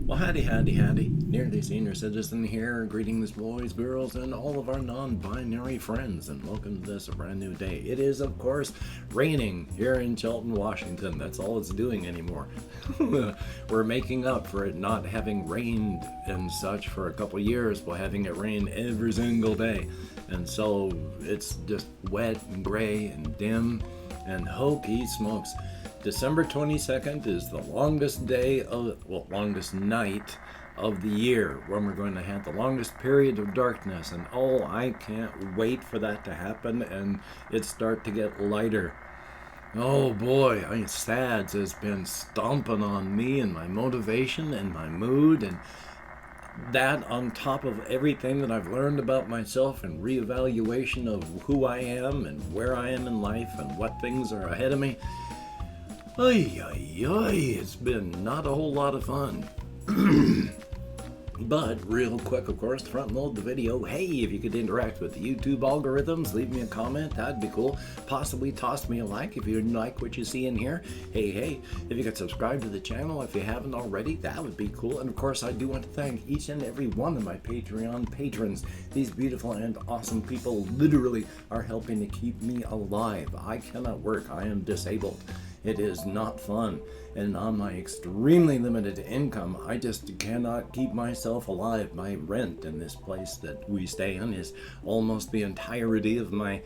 Well, howdy. Nearly Senior Citizen here, greetings boys, girls, and all of our non-binary friends, and welcome to this brand new day. It is, of course, raining here in Shelton, Washington. That's all it's doing anymore. We're making up for it not having rained and such for a couple years by having it rain every single day. And so it's just wet and gray and dim, and hokey smokes. December 22nd is the longest night of the year, when we're going to have the longest period of darkness, and I can't wait for that to happen and it start to get lighter. Oh boy, SADS has been stomping on me and my motivation and my mood, and that on top of everything that I've learned about myself and reevaluation of who I am and where I am in life and what things are ahead of me. It's been not a whole lot of fun. But real quick, of course, to front load the video, hey, if you could interact with the YouTube algorithms, leave me a comment, that'd be cool. Possibly toss me a like if you like what you see in here. Hey, if you could subscribe to the channel if you haven't already, that would be cool. And of course, I do want to thank each and every one of my Patreon patrons. These beautiful and awesome people literally are helping to keep me alive. I cannot work, I am disabled. It is not fun, and on my extremely limited income, I just cannot keep myself alive. My rent in this place that we stay in is almost the entirety of my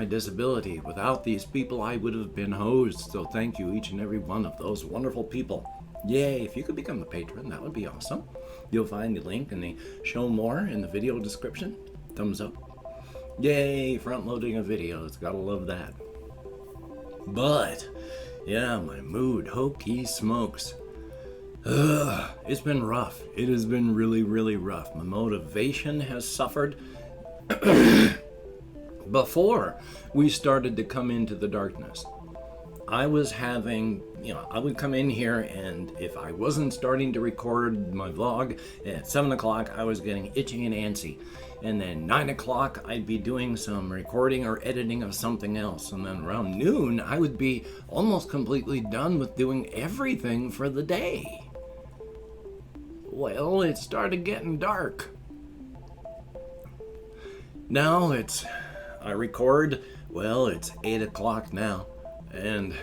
disability. Without these people, I would have been hosed, so thank you each and every one of those wonderful people. Yay, if you could become a patron, that would be awesome. You'll find the link in the show more in the video description. Thumbs up. Yay, front loading of videos, gotta love that. But yeah, my mood, hokey smokes. It's been rough. It has been really, really rough. My motivation has suffered. Before we started to come into the darkness, I was having, I would come in here, and if I wasn't starting to record my vlog at 7 o'clock, I was getting itchy and antsy. And then 9 o'clock, I'd be doing some recording or editing of something else. And then around noon, I would be almost completely done with doing everything for the day. Well, it started getting dark. Now I record, it's 8 o'clock now. And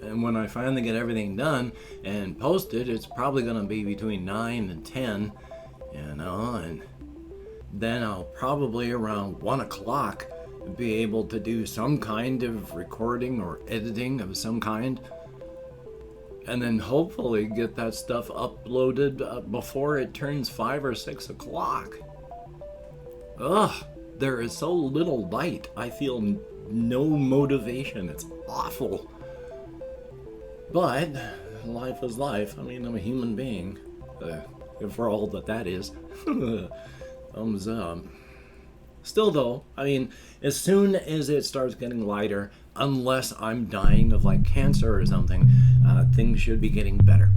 and when I finally get everything done and posted, it's probably going to be between 9 and 10. And then I'll probably around 1 o'clock be able to do some kind of recording or editing of some kind, and then hopefully get that stuff uploaded before it turns 5 or 6 o'clock. There is so little light. I feel no motivation. It's awful. But life is life. I'm a human being. For all that is. Thumbs up. Still though, as soon as it starts getting lighter, unless I'm dying of cancer or something, things should be getting better.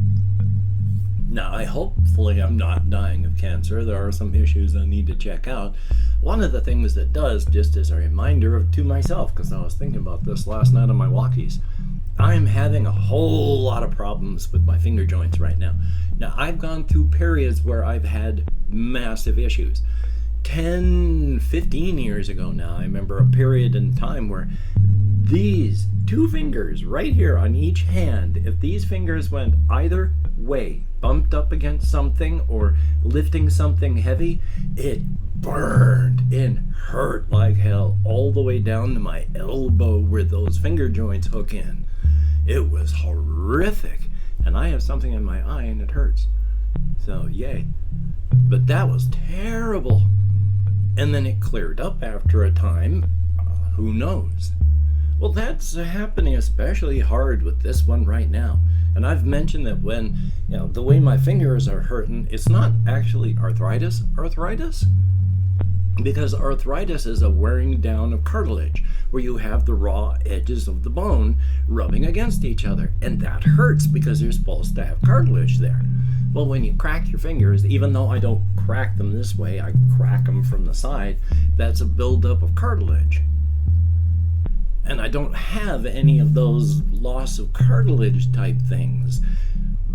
Now, hopefully I'm not dying of cancer. There are some issues I need to check out. One of the things that does, just as a reminder to myself, because I was thinking about this last night on my walkies, I'm having a whole lot of problems with my finger joints right now. Now, I've gone through periods where I've had massive issues. 10, 15 years ago now, I remember a period in time where these two fingers right here on each hand, if these fingers went either way, bumped up against something or lifting something heavy, it burned and hurt like hell all the way down to my elbow where those finger joints hook in. It was horrific, and I have something in my eye and it hurts. So yay. But that was terrible. And then it cleared up after a time. Who knows? Well, that's happening especially hard with this one right now. And I've mentioned that when, the way my fingers are hurting, it's not actually arthritis, because arthritis is a wearing down of cartilage, where you have the raw edges of the bone rubbing against each other, and that hurts because you're supposed to have cartilage there. Well, when you crack your fingers, even though I don't crack them this way, I crack them from the side, that's a buildup of cartilage. And I don't have any of those loss of cartilage type things.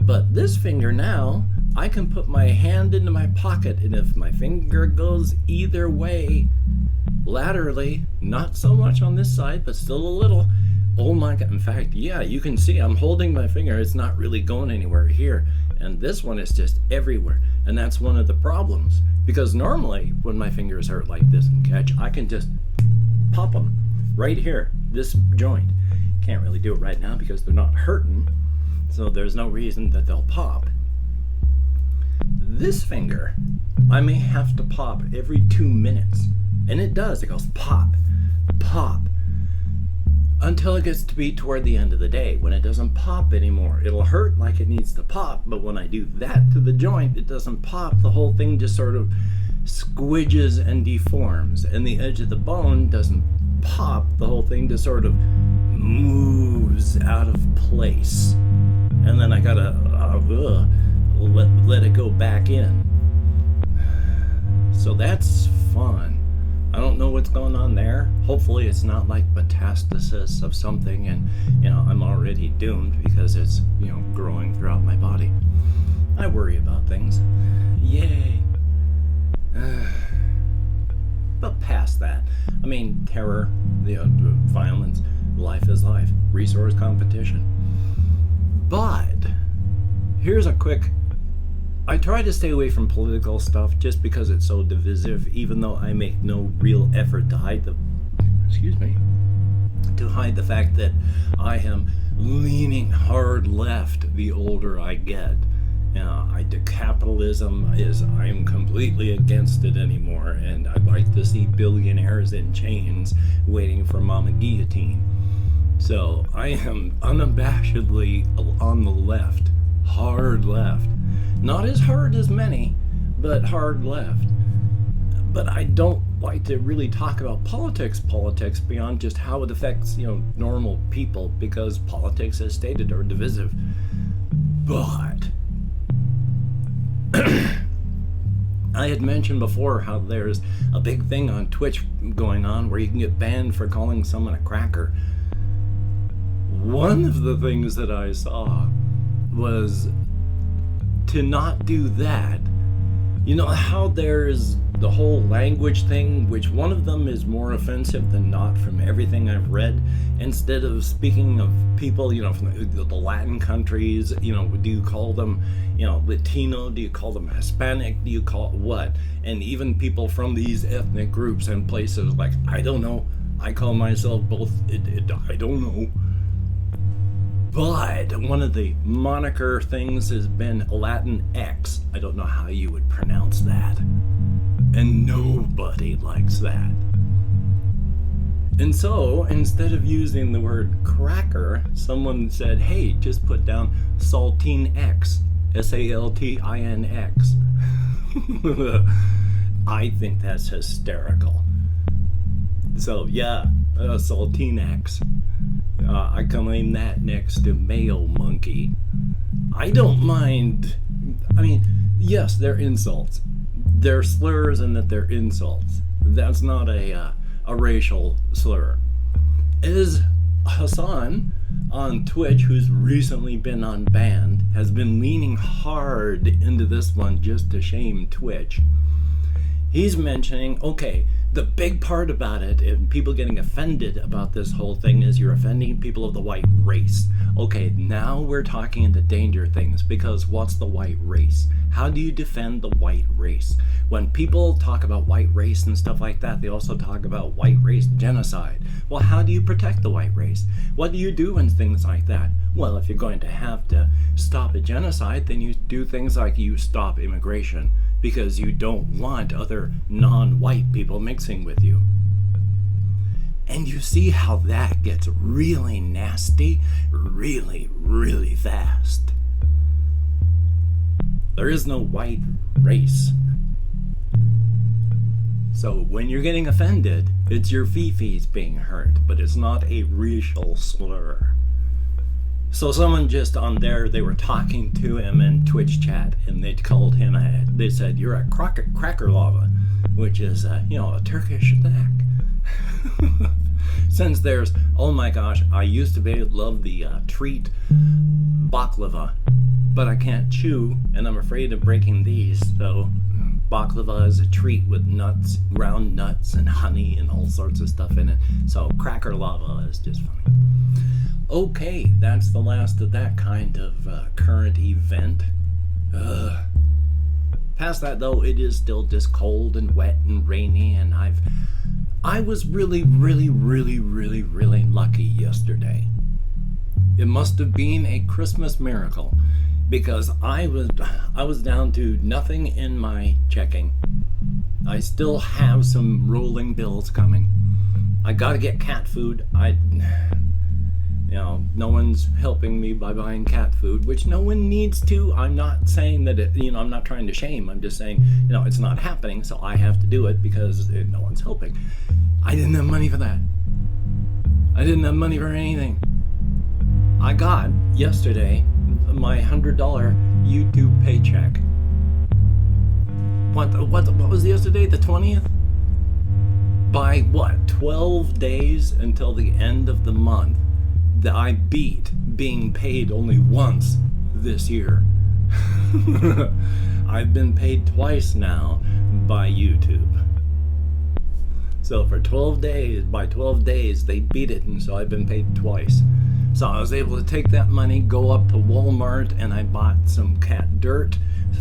But this finger now, I can put my hand into my pocket, and if my finger goes either way, laterally, not so much on this side, but still a little, oh my God. In fact, yeah, you can see I'm holding my finger. It's not really going anywhere here. And this one is just everywhere. And that's one of the problems. Because normally, when my fingers hurt like this and catch, I can just pop them right here, this joint. Can't really do it right now because they're not hurting. So there's no reason that they'll pop. This finger, I may have to pop every 2 minutes. And it does. It goes pop, pop, until it gets to be toward the end of the day when it doesn't pop anymore. It'll hurt like it needs to pop, but when I do that to the joint, it doesn't pop. The whole thing just sort of squidges and deforms, and the edge of the bone doesn't pop. The whole thing just sort of moves out of place, and then I gotta let it go back in. So that's fun. I don't know what's going on there. Hopefully it's not like metastasis of something and, I'm already doomed because it's, growing throughout my body. I worry about things. Yay. But past that, terror, violence, life is life, resource competition. But here's a quick, I try to stay away from political stuff just because it's so divisive, even though I make no real effort to hide the fact that I am leaning hard left the older I get. Capitalism I'm completely against it anymore, and I'd like to see billionaires in chains waiting for Mama Guillotine. So I am unabashedly on the left, hard left. Not as hard as many, but hard left. But I don't like to really talk about politics beyond just how it affects, normal people, because politics, as stated, are divisive. But I had mentioned before how there's a big thing on Twitch going on where you can get banned for calling someone a cracker. One of the things that I saw was to not do that. You know how there's the whole language thing, which one of them is more offensive than not from everything I've read. Instead of speaking of people, from the Latin countries, do you call them, Latino? Do you call them Hispanic? Do you call what? And even people from these ethnic groups and places, like, I don't know. I call myself both, I don't know. But one of the moniker things has been Latin X. I don't know how you would pronounce that. And nobody likes that. And so, instead of using the word cracker, someone said, hey, just put down Saltine X. Saltinx. I think that's hysterical. So, yeah, Saltine X. I claim that next to Mayo Monkey. I don't mind. Yes, they're insults. They're slurs and that they're insults. That's not a racial slur. As Hassan on Twitch, who's recently been unbanned, has been leaning hard into this one just to shame Twitch. He's mentioning, okay, the big part about it and people getting offended about this whole thing is you're offending people of the white race. Okay, now we're talking into danger things, because what's the white race? How do you defend the white race? When people talk about white race and stuff like that, they also talk about white race genocide. Well, how do you protect the white race? What do you do when things like that? Well, if you're going to have to stop a genocide, then you do things like you stop immigration, because you don't want other non-white people mixing with you. And you see how that gets really nasty really, really fast. There is no white race. So when you're getting offended, it's your fifis being hurt, but it's not a racial slur. So someone just on there, they were talking to him in Twitch chat, and they called him they said, you're a cracker lava, which is, a Turkish snack. Since there's, oh my gosh, I used to love the treat baklava. but I can't chew, and I'm afraid of breaking these, so baklava is a treat with nuts, ground nuts, and honey, and all sorts of stuff in it. So cracker lava is just funny. Okay, that's the last of that kind of current event. Past that, though, it is still just cold and wet and rainy, and I was really lucky yesterday. It must have been a Christmas miracle, because I was down to nothing in my checking. I still have some rolling bills coming. I gotta get cat food. No one's helping me by buying cat food, which no one needs to. I'm not saying that I'm not trying to shame. I'm just saying, it's not happening, so I have to do it because no one's helping. I didn't have money for that. I didn't have money for anything. I got yesterday my $100 YouTube paycheck. What was yesterday? The 20th? By 12 days until the end of the month, that I beat being paid only once this year. I've been paid twice now by YouTube. So for 12 days, by 12 days, they beat it, and so I've been paid twice. So I was able to take that money, go up to Walmart, and I bought some cat dirt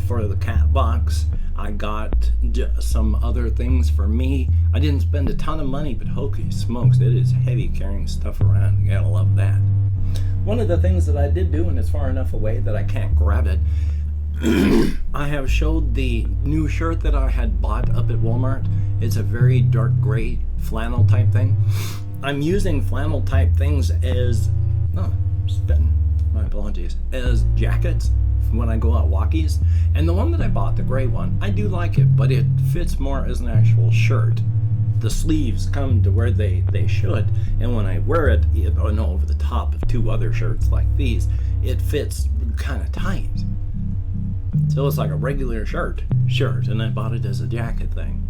for the cat box. I got some other things for me. I didn't spend a ton of money, but holy smokes, it is heavy carrying stuff around. You gotta love that. One of the things that I did do, and it's far enough away that I can't grab it, I have showed the new shirt that I had bought up at Walmart. It's a very dark gray flannel type thing. I'm using flannel type things as, my apologies, as jackets when I go out walkies. And the one that I bought, the gray one, I do like it, but it fits more as an actual shirt. The sleeves come to where they should, and when I wear it, over the top of two other shirts like these, it fits kind of tight. So it's like a regular shirt, and I bought it as a jacket thing.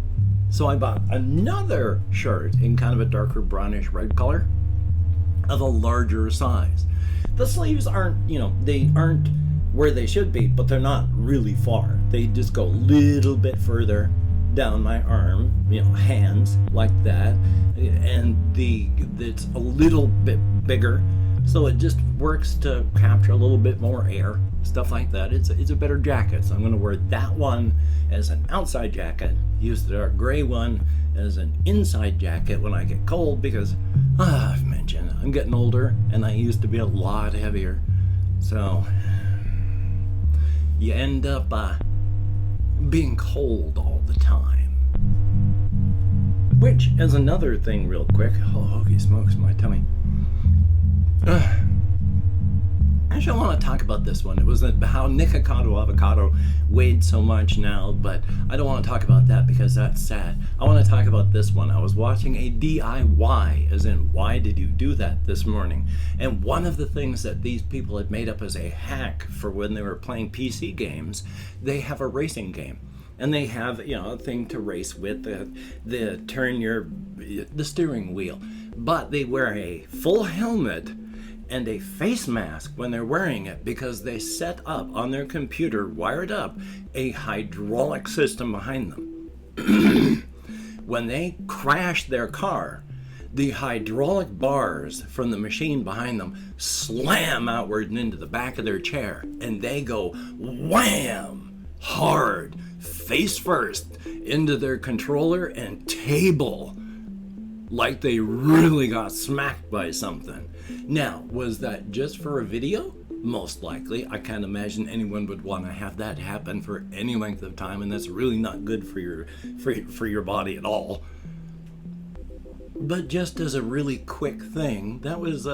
So I bought another shirt in kind of a darker brownish red color of a larger size. The sleeves aren't, they aren't where they should be, but they're not really far. They just go a little bit further down my arm, hands like that, and it's a little bit bigger, so it just works to capture a little bit more air, stuff like that. It's a better jacket, so I'm going to wear that one as an outside jacket, use the dark gray one as an inside jacket when I get cold, because I've mentioned I'm getting older and I used to be a lot heavier, so you end up being cold all the time. Which is another thing real quick. Holy smokes, my tummy. Actually, I want to talk about this one. It was how Nikocado avocado weighed so much now, but I don't want to talk about that because that's sad. I want to talk about this one. I was watching a DIY, as in, why did you do that this morning? And one of the things that these people had made up as a hack for when they were playing PC games, they have a racing game. And they have, a thing to race with, the steering wheel. But they wear a full helmet and a face mask when they're wearing it, because they set up on their computer, wired up, a hydraulic system behind them. When they crash their car, the hydraulic bars from the machine behind them slam outward and into the back of their chair, and they go wham hard, face first, into their controller and table, like they really got smacked by something. Now, was that just for a video? Most likely. I can't imagine anyone would want to have that happen for any length of time, and that's really not good for your body at all. But just as a really quick thing, that was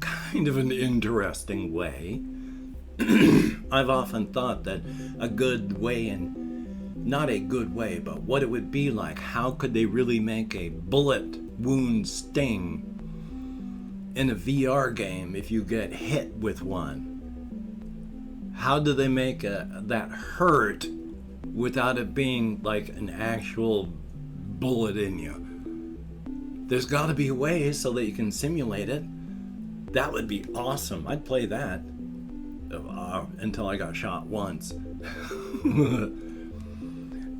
kind of an interesting way. I've often thought that a good way, and not a good way, but what it would be like, how could they really make a bullet wound sting in a VR game if you get hit with one? How do they make that hurt without it being like an actual bullet in you? There's got to be ways so that you can simulate it. That would be awesome. I'd play that. until I got shot once.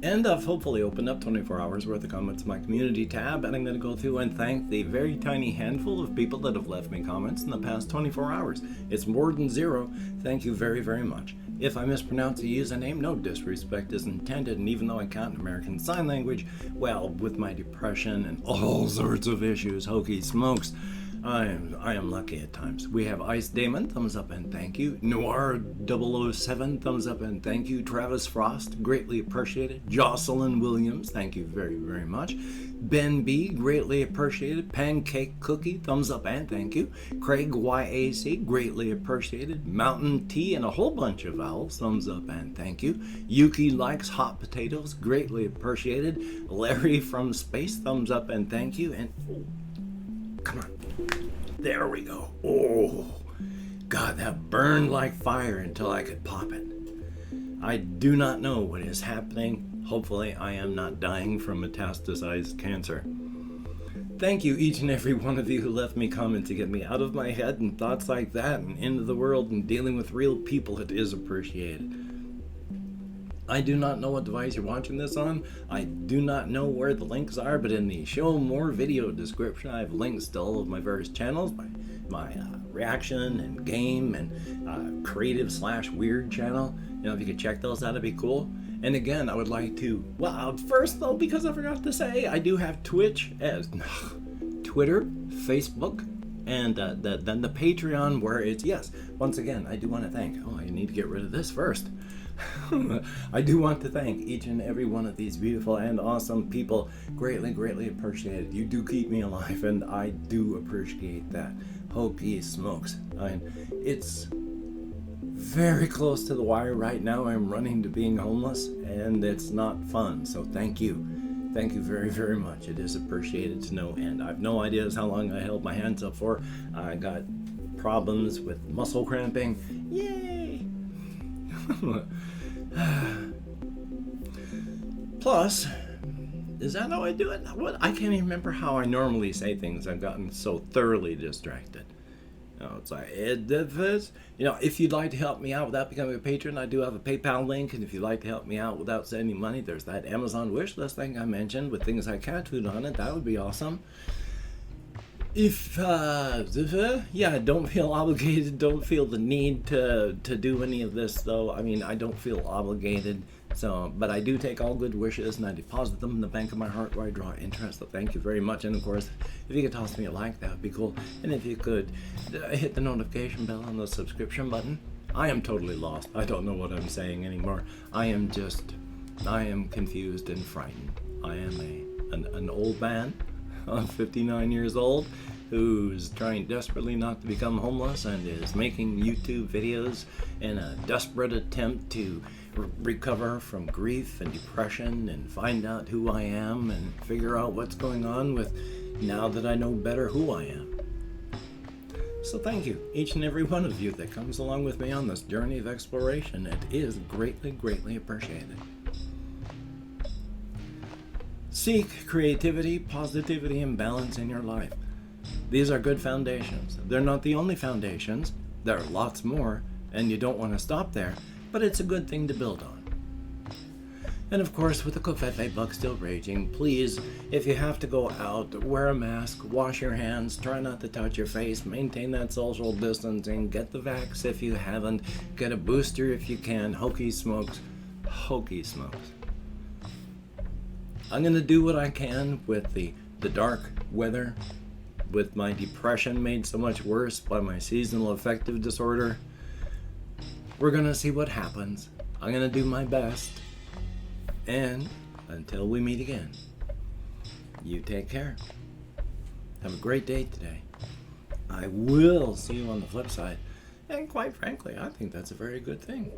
And I've hopefully opened up 24 hours worth of comments in my community tab, and I'm going to go through and thank the very tiny handful of people that have left me comments in the past 24 hours. It's more than zero. Thank you very, very much. If I mispronounce a username, no disrespect is intended, and even though I can't American Sign Language, well, with my depression and all sorts of issues, hokey smokes, I am lucky at times. We have Ice Damon, thumbs up and thank you. Noir 007, thumbs up and thank you. Travis Frost, greatly appreciated. Jocelyn Williams, thank you very, very much. Ben B, greatly appreciated. Pancake Cookie, thumbs up and thank you. Craig YAC, greatly appreciated. Mountain T and a whole bunch of owls, thumbs up and thank you. Yuki likes hot potatoes, greatly appreciated. Larry from Space, thumbs up and thank you. And come on. There we go. Oh, God, that burned like fire until I could pop it. I do not know what is happening. Hopefully, I am not dying from metastasized cancer. Thank you, each and every one of you who left me comments to get me out of my head and thoughts like that and into the world and dealing with real people. It is appreciated. I do not know what device you're watching this on. I do not know where the links are, but in the show more video description, I have links to all of my various channels, my reaction and game and creative/weird channel. You know, if you could check those out, it'd be cool. And again, I would like to, well, first though, because I forgot to say, I do have Twitch, Twitter, Facebook, and then the Patreon, where it's, yes, once again, I do want to thank, I need to get rid of this first. I do want to thank each and every one of these beautiful and awesome people. Greatly, greatly appreciated. You do keep me alive, and I do appreciate that. Hokey smokes. It's very close to the wire right now. I'm running to being homeless, and it's not fun. So thank you. Thank you very, very much. It is appreciated to no end. I have no idea how long I held my hands up for. I got problems with muscle cramping. Yay! Plus, is that how I do it? What? I can't even remember how I normally say things. I've gotten so thoroughly distracted. It's like, if you'd like to help me out without becoming a patron, I do have a PayPal link. And if you'd like to help me out without sending money, there's that Amazon wish list thing I mentioned with things like cat food on it. That would be awesome. Don't feel obligated, don't feel the need to do any of this, though. I mean, I don't feel obligated, but I do take all good wishes and I deposit them in the bank of my heart where I draw interest, so thank you very much. And of course, if you could toss me a like, that would be cool. And if you could hit the notification bell on the subscription button. I am totally lost. I don't know what I'm saying anymore. I am confused and frightened. I am an old man. I'm 59 years old, who's trying desperately not to become homeless and is making YouTube videos in a desperate attempt to recover from grief and depression and find out who I am and figure out what's going on with now that I know better who I am. So thank you, each and every one of you that comes along with me on this journey of exploration. It is greatly, greatly appreciated. Seek creativity, positivity, and balance in your life. These are good foundations. They're not the only foundations. There are lots more, and you don't want to stop there, but it's a good thing to build on. And of course, with the Covfefe bug still raging, please, if you have to go out, wear a mask, wash your hands, try not to touch your face, maintain that social distancing, get the vax if you haven't, get a booster if you can. Hokey smokes. Hokey smokes. I'm going to do what I can with the dark weather, with my depression made so much worse by my seasonal affective disorder. We're going to see what happens. I'm going to do my best. And until we meet again, you take care. Have a great day today. I will see you on the flip side. And quite frankly, I think that's a very good thing.